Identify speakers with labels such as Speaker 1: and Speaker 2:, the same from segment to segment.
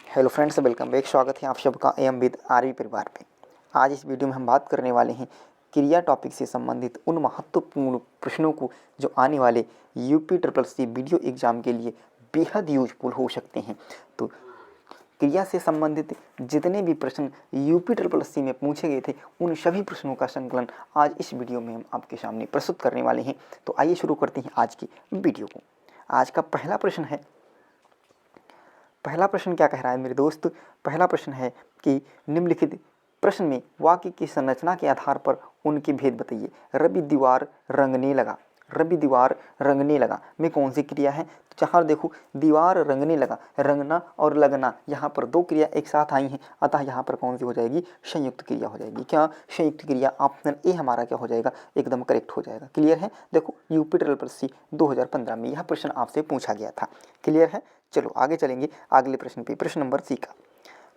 Speaker 1: Hello friends, welcome back. स्वागत है आप सबका एम विद आरवी परिवार पे। आज इस वीडियो में हम बात करने वाले हैं क्रिया टॉपिक से संबंधित उन महत्वपूर्ण प्रश्नों को जो आने वाले UP triple C video exam के लिए बेहद यूजफुल हो सकते हैं। तो क्रिया से संबंधित जितने भी प्रश्न यूपी ट्रिपल सी में पूछे गए थे उन सभी प्रश्नों का संकलन आज इस वीडियो में हम आपके सामने प्रस्तुत करने वाले हैं। तो आइए शुरू करते हैं आज की वीडियो को। आज का पहला प्रश्न है, पहला प्रश्न क्या कह रहा है मेरे दोस्त? पहला प्रश्न है कि निम्नलिखित प्रश्न में वाक्य की संरचना के आधार पर उनके भेद बताइए। रवि दीवार रंगने लगा, रवि दीवार रंगने लगा में कौन सी क्रिया है? तो जहाँ देखो दीवार रंगने लगा, रंगना और लगना यहाँ पर दो क्रिया एक साथ आई हैं, अतः यहाँ पर कौन सी हो जाएगी? संयुक्त क्रिया हो जाएगी। क्या संयुक्त क्रिया? ऑप्शन ए हमारा क्या हो जाएगा? एकदम करेक्ट हो जाएगा। क्लियर है? देखो यूपी ट्रिपल सी 2015 में यह प्रश्न आपसे पूछा गया था। क्लियर है? चलो आगे चलेंगे अगले प्रश्न पे। प्रश्न नंबर सी का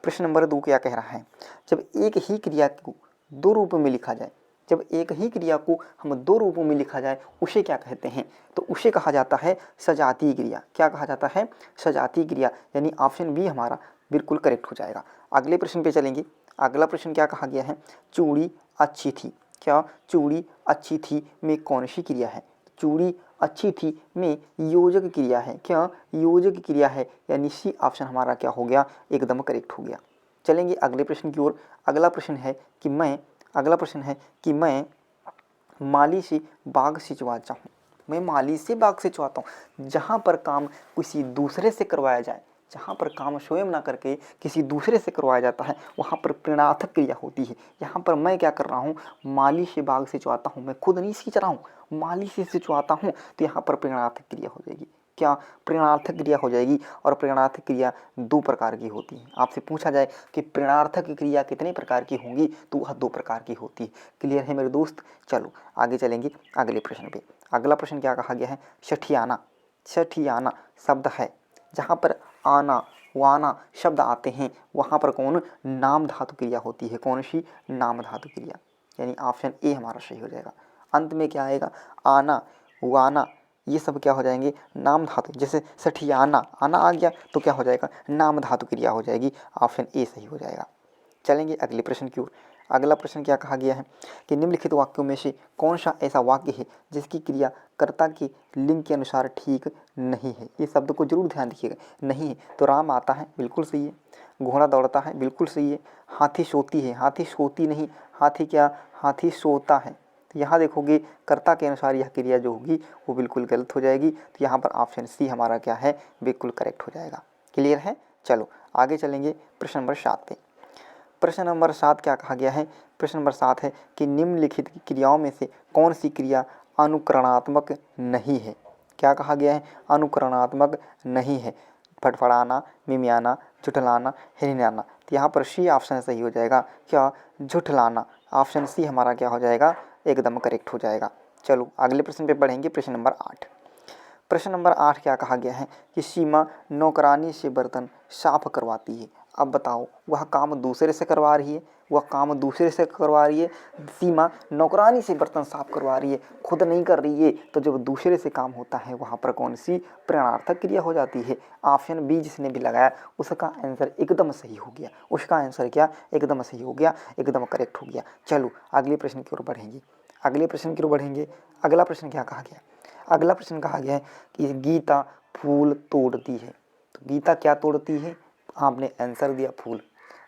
Speaker 1: प्रश्न नंबर 2 क्या कह रहा है? जब एक ही क्रिया को दो रूपों में लिखा जाए, जब एक ही क्रिया को हम दो रूपों में लिखा जाए उसे क्या कहते हैं? तो उसे कहा जाता है सजातीय क्रिया। क्या कहा जाता है? सजातीय क्रिया, यानी ऑप्शन बी हमारा बिल्कुल करेक्ट हो जाएगा। अगले प्रश्न पे चलेंगे। अगला प्रश्न क्या कहा गया है? चूड़ी अच्छी थी। क्या चूड़ी अच्छी थी में कौन सी क्रिया है? चूड़ी अच्छी थी में योजक क्रिया है। क्या योजक क्रिया है? यानी सी ऑप्शन हमारा क्या हो गया? एकदम करेक्ट हो गया। चलेंगे अगले प्रश्न की ओर। अगला प्रश्न है कि मैं माली से बाग सिंचवाता हूँ। मैं माली से बाग सिंचवाता हूँ। जहाँ पर काम किसी दूसरे से करवाया जाए, जहाँ पर काम स्वयं ना करके किसी दूसरे से करवाया जाता है, वहाँ पर प्रेरणार्थक क्रिया होती है। यहाँ पर मैं क्या कर रहा हूँ? माली से बाग सिंचवाता हूँ। मैं खुद नहीं सींच रहा हूँ, माली से सिंचवाता हूँ, तो यहाँ पर प्रेरणार्थक क्रिया हो जाएगी। क्या प्रेरणार्थक क्रिया हो जाएगी? और प्रेरणार्थक क्रिया दो प्रकार की होती है। आपसे पूछा जाए कि प्रेरणार्थक क्रिया कितने प्रकार की होंगी, तो वह दो प्रकार की होती है। क्लियर है मेरे दोस्त? चलो आगे चलेंगे अगले प्रश्न पे। अगला प्रश्न क्या कहा गया है? सठियाना। सठियाना शब्द है, जहाँ पर आना वाना शब्द आते हैं वहाँ पर कौन नाम धातु क्रिया होती है? कौन सी? नाम धातु क्रिया, यानी ऑप्शन ए हमारा सही हो जाएगा। अंत में क्या आएगा? आना वाना, ये सब क्या हो जाएंगे? नाम धातु। जैसे सठियाना, आना आ गया तो क्या हो जाएगा? नाम धातु क्रिया हो जाएगी। ऑप्शन ए सही हो जाएगा। चलेंगे अगले प्रश्न की ओर। अगला प्रश्न क्या कहा गया है कि निम्नलिखित वाक्यों में से कौन सा ऐसा वाक्य है जिसकी क्रिया कर्ता के लिंग के अनुसार ठीक नहीं है? ये शब्द को जरूर ध्यान रखिएगा। नहीं है तो राम आता है, बिल्कुल सही है। घोड़ा दौड़ता है, बिल्कुल सही है। हाथी सोती है, हाथी सोती नहीं, हाथी क्या? हाथी सोता है। तो यहाँ देखोगे कर्ता के अनुसार यह क्रिया जो होगी वो बिल्कुल गलत हो जाएगी। तो यहाँ पर ऑप्शन सी हमारा क्या है? बिल्कुल करेक्ट हो जाएगा। क्लियर है? चलो आगे चलेंगे प्रश्न नंबर 7 पे। प्रश्न नंबर 7 क्या कहा गया है? प्रश्न नंबर 7 है कि निम्नलिखित क्रियाओं में से कौन सी क्रिया अनुकरणात्मक नहीं है? क्या कहा गया है? अनुकरणात्मक नहीं है। फटफड़ाना, मिमियाना, झुठलाना, हिरनाना। तो यहाँ पर सी ऑप्शन सही हो जाएगा। क्या? झुठलाना। ऑप्शन सी हमारा क्या हो जाएगा? एकदम करेक्ट हो जाएगा। चलो अगले प्रश्न पे बढ़ेंगे। प्रश्न नंबर 8। प्रश्न नंबर 8 क्या कहा गया है कि सीमा नौकरानी से बर्तन साफ करवाती है। अब बताओ, वह काम दूसरे से करवा रही है, वह काम दूसरे से करवा रही है। सीमा नौकरानी से बर्तन साफ करवा रही है, खुद नहीं कर रही है। तो जब दूसरे से काम होता है वहाँ पर कौन सी प्रेरणार्थक क्रिया हो जाती है? ऑप्शन बी जिसने भी लगाया उसका आंसर एकदम सही हो गया। उसका आंसर क्या? एकदम सही हो गया, एकदम करेक्ट हो गया। चलो अगले प्रश्न की ओर बढ़ेंगे। अगले प्रश्न की ओर बढ़ेंगे। अगला प्रश्न क्या कहा गया? अगला प्रश्न कहा गया है कि गीता फूल तोड़ती है। तो गीता क्या तोड़ती है? आपने आंसर दिया फूल।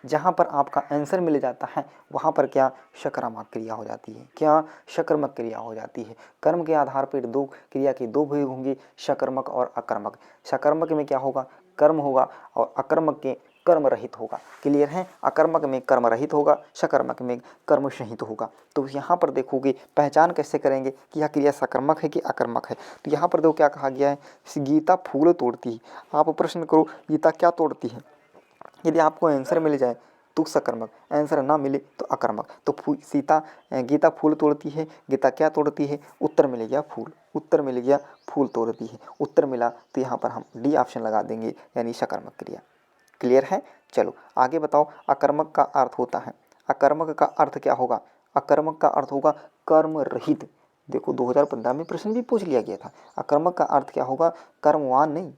Speaker 1: जहाँ पर आपका आंसर मिल जाता है वहाँ पर क्या? सकारात्मक क्रिया हो जाती है। क्या? सकारात्मक क्रिया हो जाती है। कर्म के आधार पर दो क्रिया के दो भाग होंगे, सकारात्मक और अकर्मक। सकारात्मक में क्या होगा? कर्म होगा, और अकर्मक के कर्म रहित होगा। क्लियर है? अकर्मक में कर्म रहित होगा, सकारात्मक में कर्म सहित होगा। तो यहाँ पर देखोगे पहचान कैसे करेंगे कि यह क्रिया सकारात्मक है कि अकर्मक है? तो यहाँ पर देखो क्या कहा गया है? गीता फूल तोड़ती है। आप प्रश्न करो गीता क्या तोड़ती है? यदि आपको आंसर मिल जाए तो सकर्मक, आंसर ना मिले तो अकर्मक। तो गीता फूल तोड़ती है, गीता क्या तोड़ती है? उत्तर मिल गया फूल, उत्तर मिल गया फूल तोड़ती है। उत्तर मिला तो यहाँ पर हम डी ऑप्शन लगा देंगे, यानी सकर्मक क्रिया। क्लियर है? चलो आगे बताओ। अकर्मक का अर्थ होता है, अकर्मक का अर्थ क्या होगा? अकर्मक का अर्थ होगा कर्म रहित। देखो 2015 में प्रश्न भी पूछ लिया गया था। अकर्मक का अर्थ क्या होगा? कर्मवान नहीं,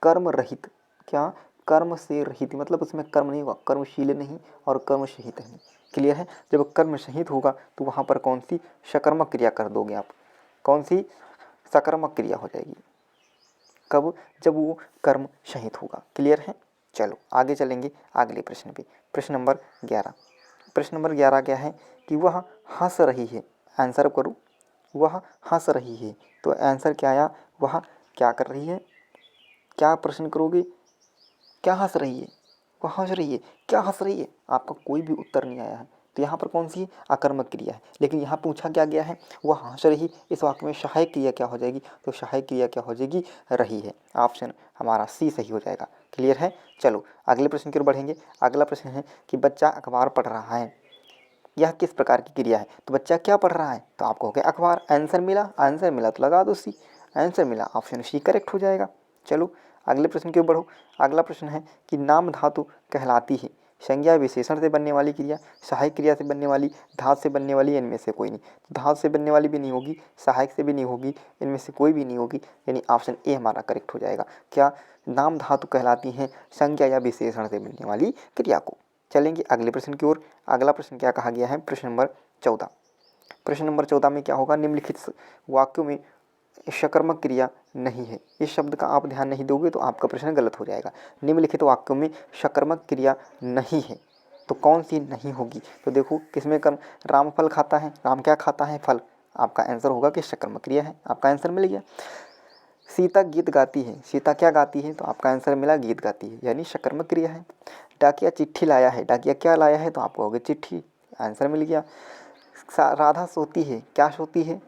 Speaker 1: कर्म रहित। क्या? कर्म से रहित, मतलब उसमें कर्म नहीं होगा, कर्मशील नहीं और कर्म सहित नहीं। क्लियर है? जब कर्म सहित होगा तो वहाँ पर कौन सी सकर्मक क्रिया कर दोगे आप, कौन सी सकर्मक क्रिया हो जाएगी, कब? जब वो कर्म सहित होगा। क्लियर है? चलो आगे चलेंगे अगले प्रश्न पे। प्रश्न नंबर 11। प्रश्न नंबर 11 क्या है कि वह हंस रही है। आंसर करो, वह हंस रही है। तो आंसर क्या आया? वह क्या कर रही है? क्या प्रश्न करोगे? क्या हंस रही है? वह हंस रही है। क्या हंस रही है? आपका कोई भी उत्तर नहीं आया है। तो यहाँ पर कौन सी है? आकर्मक क्रिया है। लेकिन यहाँ पूछा क्या गया है? वह हंस रही। इस वाक्य में सहायक क्रिया क्या हो जाएगी? तो सहायक क्रिया क्या हो जाएगी? रही है। ऑप्शन हमारा सी सही हो जाएगा। क्लियर है? चलो अगले प्रश्न की ओर बढ़ेंगे। अगला प्रश्न है कि बच्चा अखबार पढ़ रहा है। यह किस प्रकार की क्रिया है? तो बच्चा क्या पढ़ रहा है? तो आपको हो गया अखबार। आंसर मिला, आंसर मिला तो लगा दो सी। आंसर मिला, ऑप्शन सी करेक्ट हो जाएगा। चलो अगले प्रश्न की ओर बढ़ो। अगला प्रश्न है कि नाम धातु कहलाती है संज्ञा विशेषण से बनने वाली क्रिया, सहायक क्रिया से बनने वाली, धातु से बनने वाली, इनमें से कोई नहीं। तो धातु से बनने वाली भी नहीं होगी, सहायक से भी नहीं होगी, इनमें से कोई भी नहीं होगी, यानी ऑप्शन ए हमारा करेक्ट हो जाएगा। क्या? नाम धातु कहलाती हैं संज्ञा या विशेषण से बनने वाली क्रिया को। चलेंगे अगले प्रश्न की ओर। अगला प्रश्न क्या कहा गया है? प्रश्न नंबर 14। प्रश्न नंबर 14 में क्या होगा? निम्नलिखित वाक्यों में सकर्मक क्रिया नहीं है। इस शब्द का आप ध्यान नहीं दोगे तो आपका प्रश्न गलत हो जाएगा। निम्नलिखित वाक्यों में सकर्मक क्रिया नहीं है, तो कौन सी नहीं होगी? तो देखो किसमें कर्म? राम फल खाता है। राम क्या खाता है? फल। आपका आंसर होगा कि सकर्मक क्रिया है। आपका आंसर मिल गया। सीता गीत गाती है। सीता क्या गाती है? तो आपका आंसर मिला गीत गाती है, यानी सकर्मक क्रिया है। डाकिया चिट्ठी लाया है। डाकिया क्या लाया है? तो आपको हो गया चिट्ठी। आंसर मिल गया। राधा सोती है। क्या सोती है?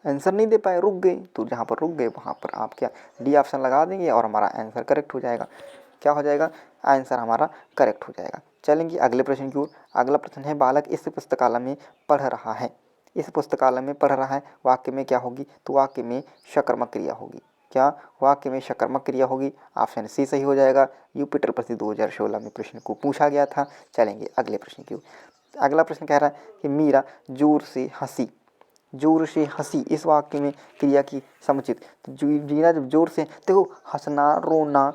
Speaker 1: आंसर नहीं दे पाए, रुक गए। तो जहाँ पर रुक गए वहाँ पर आप क्या डी ऑप्शन लगा देंगे और हमारा आंसर करेक्ट हो जाएगा। क्या हो जाएगा? आंसर हमारा करेक्ट हो जाएगा। चलेंगे अगले प्रश्न की ओर। अगला प्रश्न है बालक इस पुस्तकालय में पढ़ रहा है। इस पुस्तकालय में पढ़ रहा है, वाक्य में क्या होगी? तो वाक्य में सकर्मक क्रिया होगी। क्या? वाक्य में सकर्मक क्रिया होगी। ऑप्शन सी सही हो जाएगा। यूपी ट्रिपल सी 2016 में प्रश्न को पूछा गया था। चलेंगे अगले प्रश्न की ओर। अगला प्रश्न कह रहा है कि मीरा जोर से हंसी। जोर से हंसी, इस वाक्य में क्रिया की समुचित। तो मीरा जब जोर से, देखो हंसना रोना,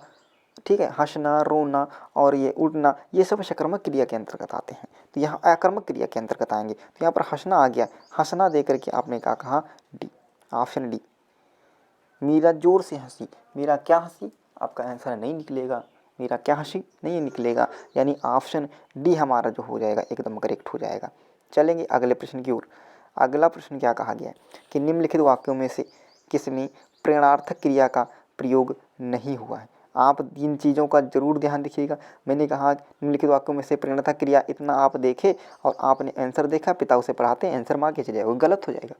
Speaker 1: ठीक है, हंसना रोना और ये उठना, ये सब सकर्मक क्रिया के अंतर्गत आते हैं। तो यहाँ आकर्मक क्रिया के अंतर्गत आएंगे। तो यहाँ पर हंसना आ गया। हंसना दे करके आपने क्या कहा? D, option D. मीरा जोर से हंसी। मीरा क्या हंसी? आपका आंसर नहीं निकलेगा। मीरा क्या हंसी? नहीं निकलेगा, यानी ऑप्शन डी हमारा जो हो जाएगा एकदम करेक्ट हो जाएगा। चलेंगे अगले प्रश्न की ओर। अगला प्रश्न क्या कहा गया है कि निम्नलिखित वाक्यों में से किसमें प्रेरणार्थक क्रिया का प्रयोग नहीं हुआ है। आप इन चीज़ों का जरूर ध्यान रखिएगा। मैंने कहा निम्नलिखित वाक्यों में से प्रेरणार्थक क्रिया, इतना आप देखे और आपने आंसर देखा, पिता उसे पढ़ाते हैं, आंसर मार के चले जाएगा, गलत हो जाएगा।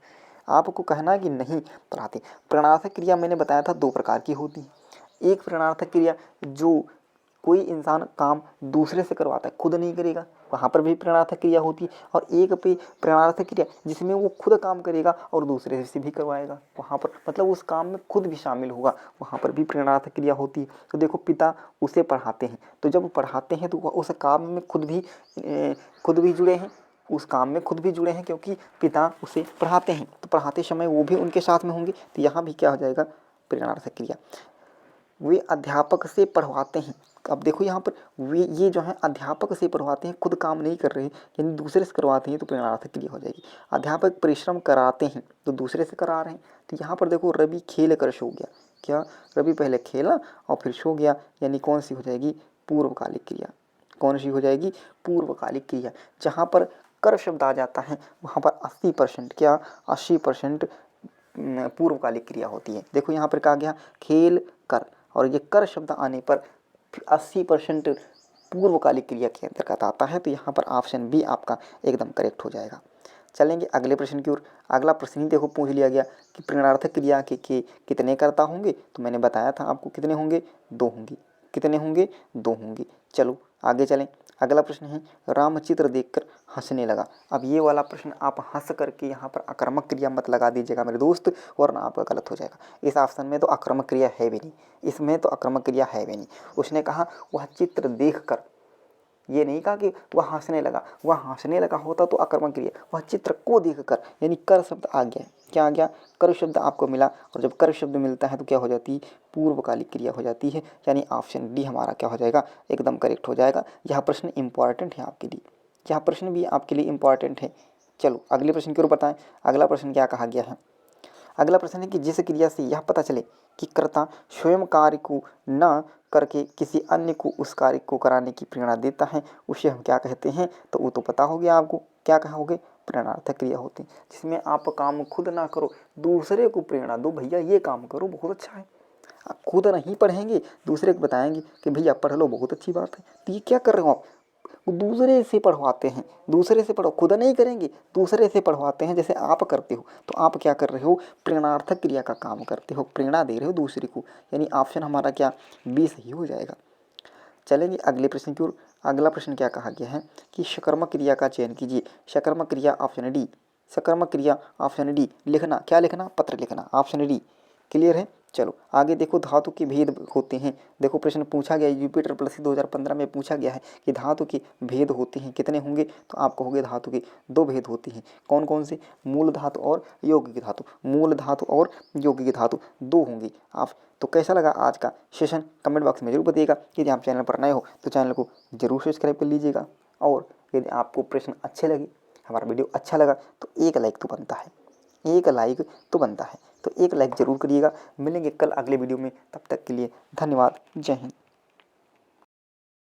Speaker 1: आपको कहना है कि नहीं पढ़ाते। प्रेरणार्थक क्रिया मैंने बताया था 2 प्रकार की होती है। एक प्रेरणार्थक क्रिया जो कोई इंसान काम दूसरे से करवाता है, खुद नहीं करेगा, वहाँ पर भी प्रेरणार्थक क्रिया होती है। और एक पे प्रेरणार्थक क्रिया जिसमें वो खुद काम करेगा और दूसरे से भी करवाएगा, वहाँ पर मतलब उस काम में खुद भी शामिल होगा, वहाँ पर भी प्रेरणार्थक क्रिया होती है। तो देखो पिता उसे पढ़ाते हैं, तो जब वो पढ़ाते हैं तो उस काम में खुद भी जुड़े हैं, उस काम में खुद भी जुड़े हैं, क्योंकि पिता उसे पढ़ाते हैं, तो पढ़ाते समय वो भी उनके साथ में होंगे। तो यहाँ भी क्या हो जाएगा? प्रेरणार्थक क्रिया। वे अध्यापक से पढ़वाते हैं। अब देखो यहाँ पर वे, ये जो है अध्यापक से पढ़वाते हैं, खुद काम नहीं कर रहे हैं, यानी दूसरे से करवाते हैं, तो प्रेरणार्थक क्रिया हो जाएगी। अध्यापक परिश्रम कराते हैं, तो दूसरे से करा रहे हैं। तो यहाँ पर देखो रवि खेल कर सो गया। क्या? रवि पहले खेला और फिर सो गया, यानी कौन सी हो जाएगी? पूर्वकालिक क्रिया। कौन सी हो जाएगी? पूर्वकालिक क्रिया। जहाँ पर कर शब्द आ जाता है वहाँ पर 80% क्या? 80% पूर्वकालिक क्रिया होती है। देखो यहाँ पर कहा गया खेल कर, और ये कर शब्द आने पर 80% पूर्वकालिक क्रिया के अंतर्गत आता है। तो यहाँ पर ऑप्शन बी आपका एकदम करेक्ट हो जाएगा। चलेंगे अगले प्रश्न की ओर। अगला प्रश्न ही देखो पूछ लिया गया कि प्रेरणार्थक क्रिया के कितने कर्ता होंगे। तो मैंने बताया था आपको कितने होंगे? 2 होंगे। कितने होंगे? 2 होंगे। चलो आगे चलें। अगला प्रश्न है रामचित्र देखकर हंसने लगा। अब ये वाला प्रश्न आप हंस करके यहाँ पर आक्रामक क्रिया मत लगा दीजिएगा मेरे दोस्त, वरना आपका गलत हो जाएगा। इस ऑप्शन में तो आक्रामक क्रिया है भी नहीं, इसमें तो आक्रामक क्रिया है भी नहीं। उसने कहा वह चित्र देख कर, ये नहीं कहा कि वह हंसने लगा। वह हंसने लगा होता तो आक्रामक क्रिया, वह चित्र को देख कर, यानी कर शब्द आ गया है। क्या आ गया, कर्व शब्द आपको मिला। और जब कर्व शब्द मिलता है तो क्या हो जाती है, पूर्वकालिक क्रिया हो जाती है, यानी ऑप्शन डी हमारा क्या हो जाएगा, एकदम करेक्ट हो जाएगा। यह प्रश्न इंपॉर्टेंट है आपके लिए, यह प्रश्न भी आपके लिए इंपॉर्टेंट है। चलो अगले प्रश्न की ओर बताएं। अगला प्रश्न क्या कहा गया है, अगला प्रश्न है कि जिस क्रिया से यह पता चले कि कर्ता स्वयं कार्य को न करके किसी अन्य को उस कार्य को कराने की प्रेरणा देता है, उसे हम क्या कहते हैं, तो वो तो पता हो गया आपको, क्या कहोगे, प्रेरणार्थक क्रिया होती है। जिसमें आप काम खुद ना करो, दूसरे को प्रेरणा दो, भैया ये काम करो बहुत अच्छा है। आप खुद नहीं पढ़ेंगे, दूसरे को बताएंगे कि भैया पढ़ लो बहुत अच्छी बात है, तो ये क्या कर रहे हो आप, दूसरे से पढ़वाते हैं, दूसरे से पढ़ो, खुद नहीं करेंगे, दूसरे से पढ़वाते हैं। जैसे आप करते हो तो आप क्या कर रहे हो, प्रेरणार्थक क्रिया का काम करते हो, प्रेरणा दे रहे हो दूसरे को, यानी ऑप्शन हमारा क्या, बी सही हो जाएगा। चलेंगे अगले प्रश्न की ओर। अगला प्रश्न क्या कहा गया है कि सकर्मक क्रिया का चयन कीजिए। सकर्मक क्रिया ऑप्शन डी, सकर्मक क्रिया ऑप्शन डी, लिखना, क्या लिखना, पत्र लिखना, ऑप्शन डी। क्लियर है। चलो आगे देखो, धातु के भेद होते हैं। देखो प्रश्न पूछा गया यूपी ट्रिपल एससी 2015 में पूछा गया है कि धातु के भेद होते हैं, कितने होंगे, तो आप कहोगे धातु के 2 भेद होते हैं। कौन कौन से, मूल धातु और यौगिक धातु, मूल धातु और यौगिक धातु 2 होंगी। आप तो कैसा लगा आज का सेशन, कमेंट बॉक्स में जरूर बताइएगा। यदि आप चैनल पर नए हो तो चैनल को जरूर सब्सक्राइब कर लीजिएगा। और यदि आपको प्रश्न अच्छे लगे, हमारा वीडियो अच्छा लगा, तो एक लाइक तो बनता है, एक लाइक तो बनता है, तो एक लाइक ज़रूर करिएगा। मिलेंगे कल अगले वीडियो में, तब तक के लिए धन्यवाद, जय हिंद।